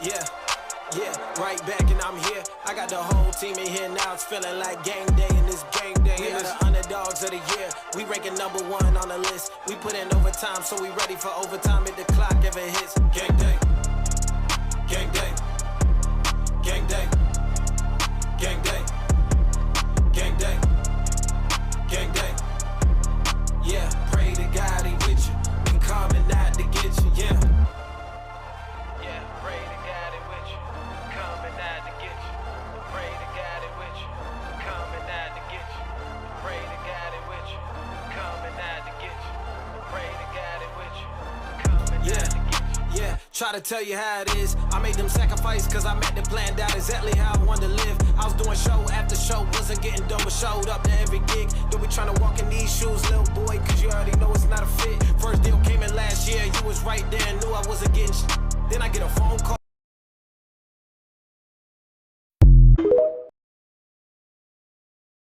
Yeah, yeah, right back and I'm here. I got the whole team in here now. It's feeling like game day and it's game day. We are the underdogs of the year. We ranking number 1 on the list. We put in overtime, so we ready for overtime if the clock ever hits. Game day, game day, game day, game day, game day, game day. Yeah, pray to God he with you. We coming out to get you, yeah. Yeah, pray to God he with you. Coming out to get you. Pray to God he with you. Coming out to get you. Pray to God he with you. Coming out to get you. Pray to God he with you. Coming out to get you. Yeah, try to tell you how it is. I made them sacrifice cause I met the planned out exactly how I wanted to live. I was doing show after show, wasn't getting done but showed up to every gig. Don't be trying to walk in these shoes, little boy, cause you already know it's not a fit. First deal came in last year, you was right there and knew I wasn't getting Then I get a phone call